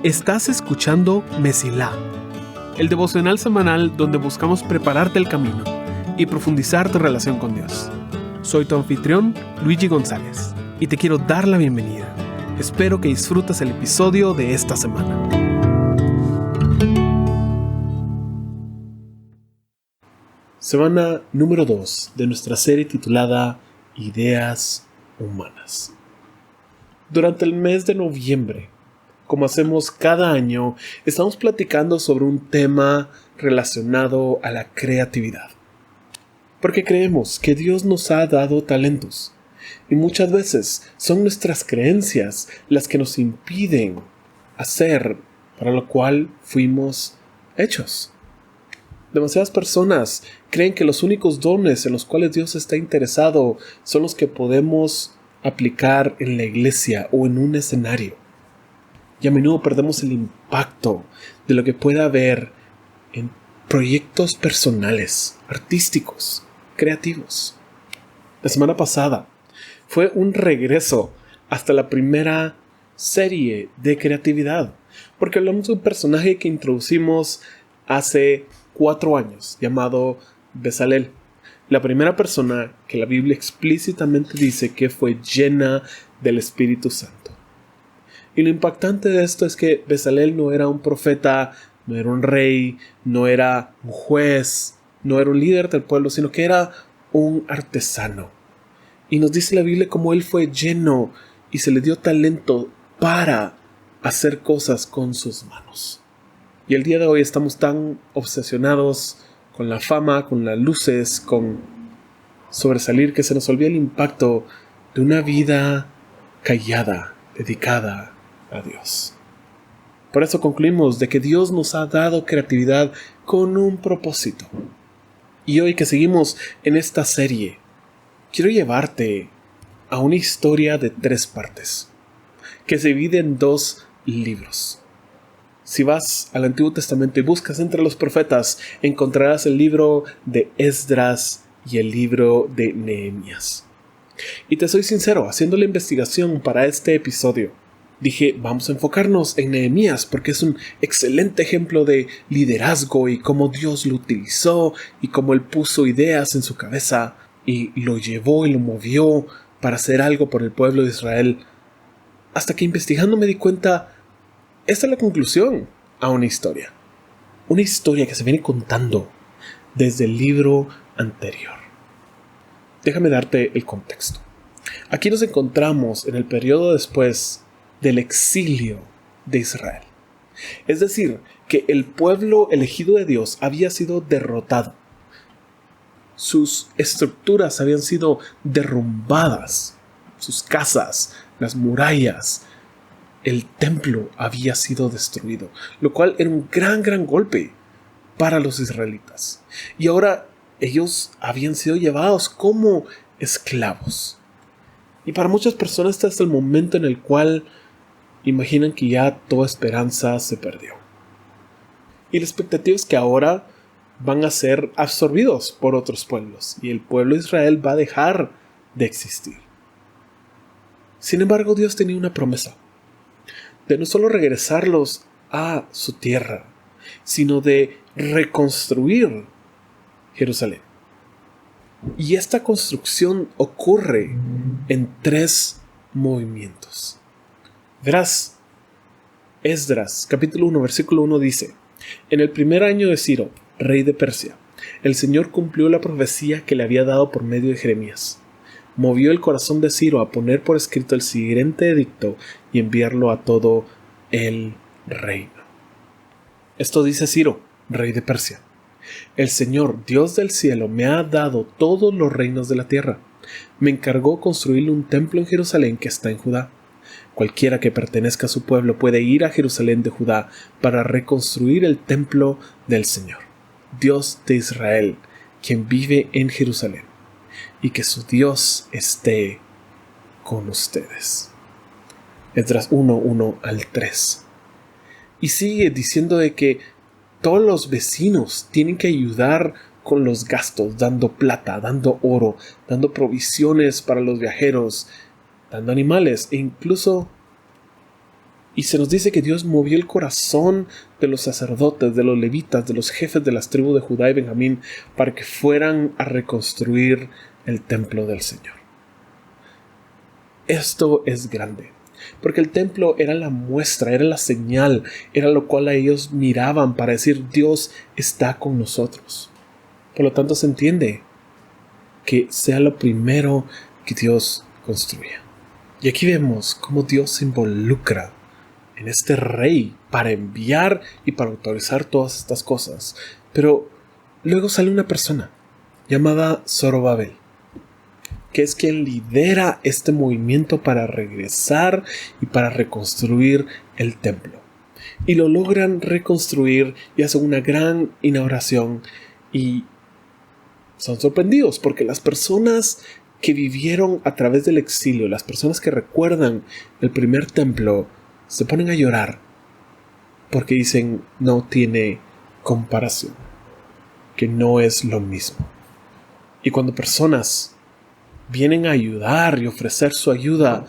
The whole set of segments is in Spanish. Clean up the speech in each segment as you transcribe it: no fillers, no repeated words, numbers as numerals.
Estás escuchando Mesilá, el devocional semanal donde buscamos prepararte el camino y profundizar tu relación con Dios. Soy tu anfitrión, Luigi González, y te quiero dar la bienvenida. Espero que disfrutes el episodio de esta semana. Semana número 2 de nuestra serie titulada Ideas Humanas. Durante el mes de noviembre, como hacemos cada año, estamos platicando sobre un tema relacionado a la creatividad. Porque creemos que Dios nos ha dado talentos y muchas veces son nuestras creencias las que nos impiden hacer para lo cual fuimos hechos. Demasiadas personas creen que los únicos dones en los cuales Dios está interesado son los que podemos aplicar en la iglesia o en un escenario. Y a menudo perdemos el impacto de lo que pueda haber en proyectos personales, artísticos, creativos. La semana pasada fue un regreso hasta la primera serie de creatividad, porque hablamos de un personaje que introducimos hace 4 años, llamado Bezalel, la primera persona que la Biblia explícitamente dice que fue llena del Espíritu Santo. Y lo impactante de esto es que Bezalel no era un profeta, no era un rey, no era un juez, no era un líder del pueblo, sino que era un artesano. Y nos dice la Biblia cómo él fue lleno y se le dio talento para hacer cosas con sus manos. Y el día de hoy estamos tan obsesionados con la fama, con las luces, con sobresalir, que se nos olvida el impacto de una vida callada, dedicada a Dios. Por eso concluimos de que Dios nos ha dado creatividad con un propósito. Y hoy que seguimos en esta serie, quiero llevarte a una historia de 3 partes, que se divide en 2 libros. Si vas al Antiguo Testamento y buscas entre los profetas, encontrarás el libro de Esdras y el libro de Nehemías. Y te soy sincero, haciendo la investigación para este episodio, dije, vamos a enfocarnos en Nehemías porque es un excelente ejemplo de liderazgo y cómo Dios lo utilizó y cómo Él puso ideas en su cabeza y lo llevó y lo movió para hacer algo por el pueblo de Israel. Hasta que investigando me di cuenta, esta es la conclusión a una historia. Una historia que se viene contando desde el libro anterior. Déjame darte el contexto. Aquí nos encontramos en el periodo después del exilio de Israel. Es decir, que el pueblo elegido de Dios había sido derrotado. Sus estructuras habían sido derrumbadas. Sus casas, las murallas, el templo había sido destruido, lo cual era un gran golpe para los israelitas. Y ahora ellos habían sido llevados como esclavos. Y para muchas personas este es el momento en el cual imaginan que ya toda esperanza se perdió. Y la expectativa es que ahora van a ser absorbidos por otros pueblos y el pueblo de Israel va a dejar de existir. Sin embargo, Dios tenía una promesa de no solo regresarlos a su tierra, sino de reconstruir Jerusalén. Y esta construcción ocurre en 3 movimientos. Verás, Esdras, capítulo 1, versículo 1 dice: En el primer año de Ciro, rey de Persia, el Señor cumplió la profecía que le había dado por medio de Jeremías. Movió el corazón de Ciro a poner por escrito el siguiente edicto y enviarlo a todo el reino. Esto dice Ciro, rey de Persia: El Señor, Dios del cielo, me ha dado todos los reinos de la tierra. Me encargó construirle un templo en Jerusalén que está en Judá. Cualquiera que pertenezca a su pueblo puede ir a Jerusalén de Judá para reconstruir el templo del Señor, Dios de Israel, quien vive en Jerusalén, y que su Dios esté con ustedes. Esdras 1, 1-3. Y sigue diciendo de que todos los vecinos tienen que ayudar con los gastos, dando plata, dando oro, dando provisiones para los viajeros, dando animales e incluso Y se nos dice que Dios movió el corazón de los sacerdotes, de los levitas, de los jefes de las tribus de Judá y Benjamín para que fueran a reconstruir el templo del Señor. Esto es grande, porque el templo era la muestra, era la señal, era lo cual a ellos miraban para decir Dios está con nosotros. Por lo tanto se entiende que sea lo primero que Dios construya. Y aquí vemos cómo Dios se involucra en este rey para enviar y para autorizar todas estas cosas. Pero luego sale una persona llamada Zorobabel, que es quien lidera este movimiento para regresar y para reconstruir el templo. Y lo logran reconstruir y hacen una gran inauguración y son sorprendidos porque las personas que vivieron a través del exilio, las personas que recuerdan el primer templo, se ponen a llorar porque dicen no tiene comparación, que no es lo mismo. Y cuando personas vienen a ayudar y ofrecer su ayuda,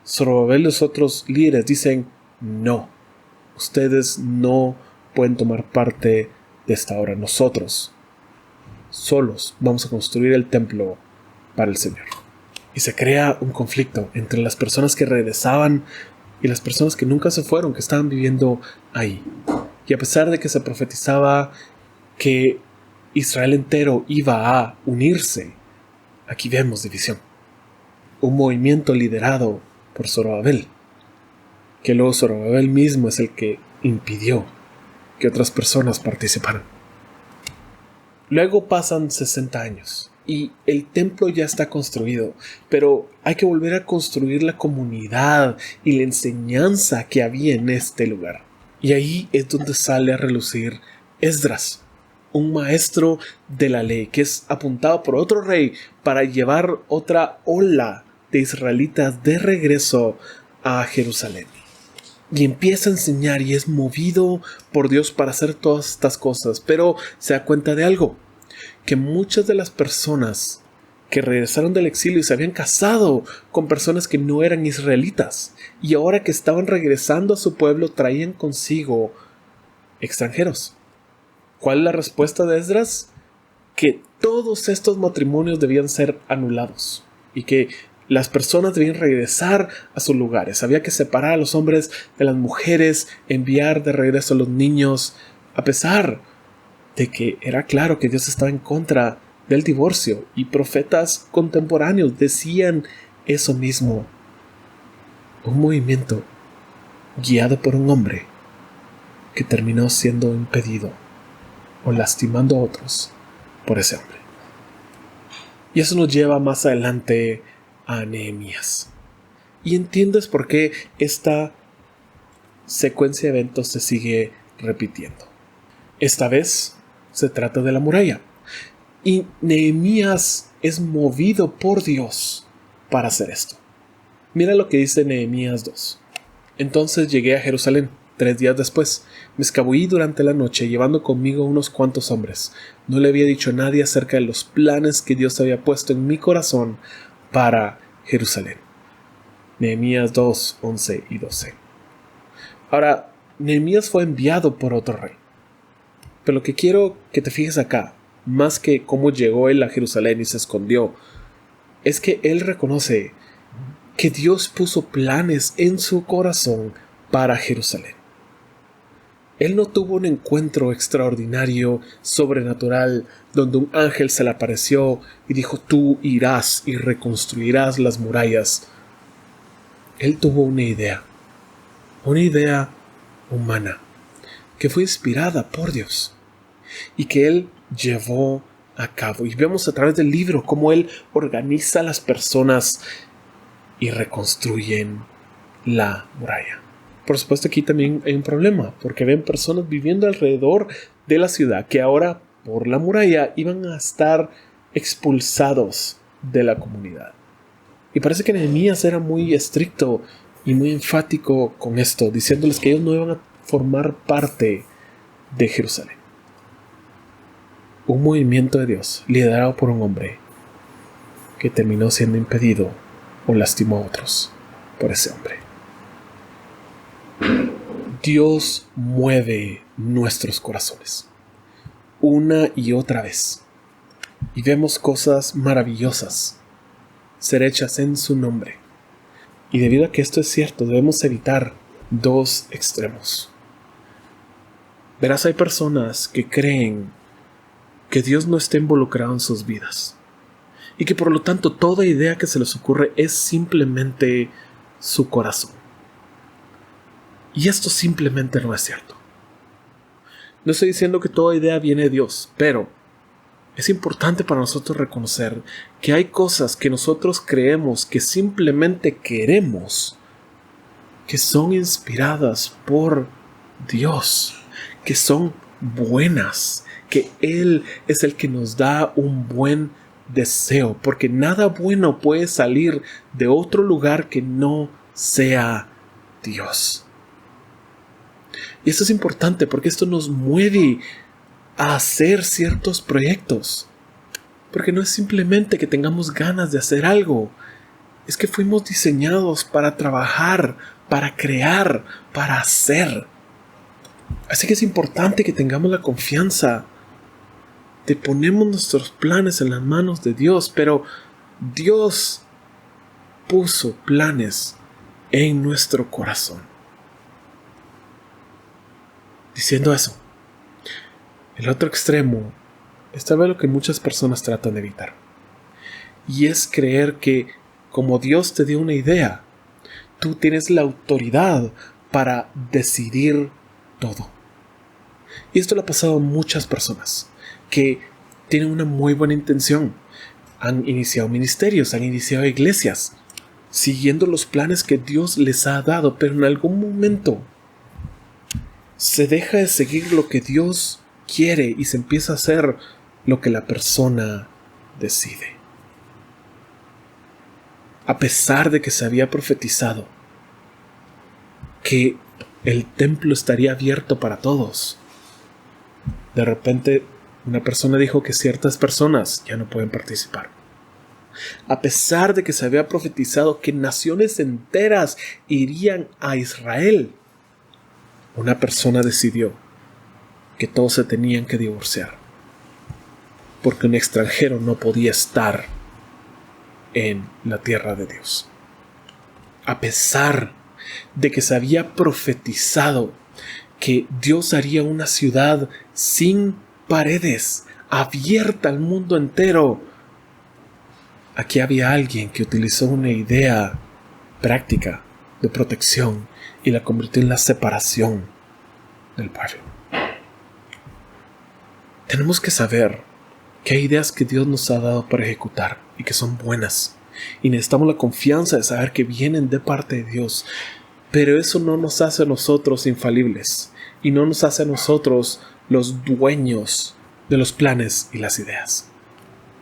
Zorobabel y los otros líderes dicen no, ustedes no pueden tomar parte de esta obra, nosotros solos vamos a construir el templo para el Señor. Y se crea un conflicto entre las personas que regresaban y las personas que nunca se fueron, que estaban viviendo ahí. Y a pesar de que se profetizaba que Israel entero iba a unirse, aquí vemos división. Un movimiento liderado por Zorobabel, que luego Zorobabel mismo es el que impidió que otras personas participaran. Luego pasan 60 años y el templo ya está construido, pero hay que volver a construir la comunidad y la enseñanza que había en este lugar. Y ahí es donde sale a relucir Esdras, un maestro de la ley que es apuntado por otro rey para llevar otra ola de israelitas de regreso a Jerusalén. Y empieza a enseñar y es movido por Dios para hacer todas estas cosas, pero se da cuenta de algo, que muchas de las personas que regresaron del exilio y se habían casado con personas que no eran israelitas, y ahora que estaban regresando a su pueblo traían consigo extranjeros. ¿Cuál es la respuesta de Esdras? Que todos estos matrimonios debían ser anulados y que las personas debían regresar a sus lugares. Había que separar a los hombres de las mujeres, enviar de regreso a los niños, a pesar de que era claro que Dios estaba en contra del divorcio y profetas contemporáneos decían eso mismo. Un movimiento guiado por un hombre que terminó siendo impedido o lastimando a otros por ese hombre. Y eso nos lleva más adelante a Nehemías. Y entiendes por qué esta secuencia de eventos se sigue repitiendo. Esta vez se trata de la muralla. Y Nehemías es movido por Dios para hacer esto. Mira lo que dice Nehemías 2. Entonces llegué a Jerusalén. 3 días después, me escabullí durante la noche llevando conmigo unos cuantos hombres. No le había dicho a nadie acerca de los planes que Dios había puesto en mi corazón para Jerusalén. Nehemías 2, 11 y 12. Ahora, Nehemías fue enviado por otro rey. Pero lo que quiero que te fijes acá, más que cómo llegó él a Jerusalén y se escondió, es que él reconoce que Dios puso planes en su corazón para Jerusalén. Él no tuvo un encuentro extraordinario, sobrenatural, donde un ángel se le apareció y dijo: tú irás y reconstruirás las murallas. Él tuvo una idea humana, que fue inspirada por Dios y que él llevó a cabo. Y vemos a través del libro cómo él organiza a las personas y reconstruyen la muralla. Por supuesto, aquí también hay un problema, porque ven personas viviendo alrededor de la ciudad que ahora, por la muralla, iban a estar expulsados de la comunidad. Y parece que Nehemías era muy estricto y muy enfático con esto, diciéndoles que ellos no iban a formar parte de Jerusalén. Un movimiento de Dios liderado por un hombre que terminó siendo impedido o lastimó a otros por ese hombre. Dios mueve nuestros corazones una y otra vez y vemos cosas maravillosas ser hechas en su nombre. Y debido a que esto es cierto, debemos evitar dos extremos. Verás, hay personas que creen que Dios no está involucrado en sus vidas y que por lo tanto toda idea que se les ocurre es simplemente su corazón. Y esto simplemente no es cierto. No estoy diciendo que toda idea viene de Dios, pero es importante para nosotros reconocer que hay cosas que nosotros creemos que simplemente queremos, que son inspiradas por Dios, que son buenas, que Él es el que nos da un buen deseo, porque nada bueno puede salir de otro lugar que no sea Dios. Y esto es importante porque esto nos mueve a hacer ciertos proyectos. Porque no es simplemente que tengamos ganas de hacer algo. Es que fuimos diseñados para trabajar, para crear, para hacer. Así que es importante que tengamos la confianza de ponemos nuestros planes en las manos de Dios. Pero Dios puso planes en nuestro corazón. Diciendo eso, el otro extremo es tal vez lo que muchas personas tratan de evitar. Y es creer que como Dios te dio una idea, tú tienes la autoridad para decidir todo. Y esto le ha pasado a muchas personas que tienen una muy buena intención. Han iniciado ministerios, han iniciado iglesias, siguiendo los planes que Dios les ha dado, pero en algún momento se deja de seguir lo que Dios quiere y se empieza a hacer lo que la persona decide. A pesar de que se había profetizado que el templo estaría abierto para todos, de repente una persona dijo que ciertas personas ya no pueden participar. A pesar de que se había profetizado que naciones enteras irían a Israel, una persona decidió que todos se tenían que divorciar porque un extranjero no podía estar en la tierra de Dios. A pesar de que se había profetizado que Dios haría una ciudad sin paredes, abierta al mundo entero, aquí había alguien que utilizó una idea práctica de protección y la convirtió en la separación del pueblo. Tenemos que saber que hay ideas que Dios nos ha dado para ejecutar y que son buenas. Y necesitamos la confianza de saber que vienen de parte de Dios. Pero eso no nos hace a nosotros infalibles. Y no nos hace a nosotros los dueños de los planes y las ideas.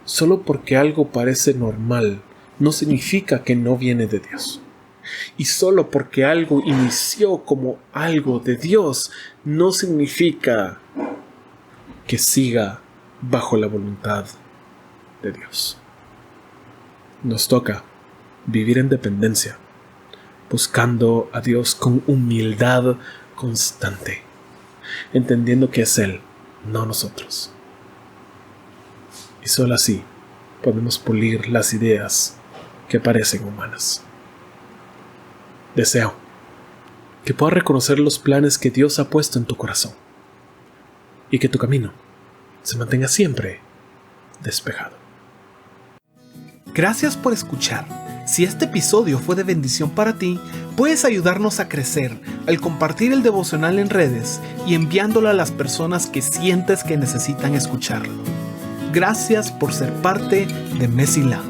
Solo porque algo parece normal no significa que no viene de Dios. Y solo porque algo inició como algo de Dios no significa que siga bajo la voluntad de Dios. Nos toca vivir en dependencia, buscando a Dios con humildad constante, entendiendo que es Él, no nosotros. Y solo así podemos pulir las ideas que parecen humanas. Deseo que puedas reconocer los planes que Dios ha puesto en tu corazón y que tu camino se mantenga siempre despejado. Gracias por escuchar. Si este episodio fue de bendición para ti, puedes ayudarnos a crecer al compartir el devocional en redes y enviándolo a las personas que sientes que necesitan escucharlo. Gracias por ser parte de Mesilá.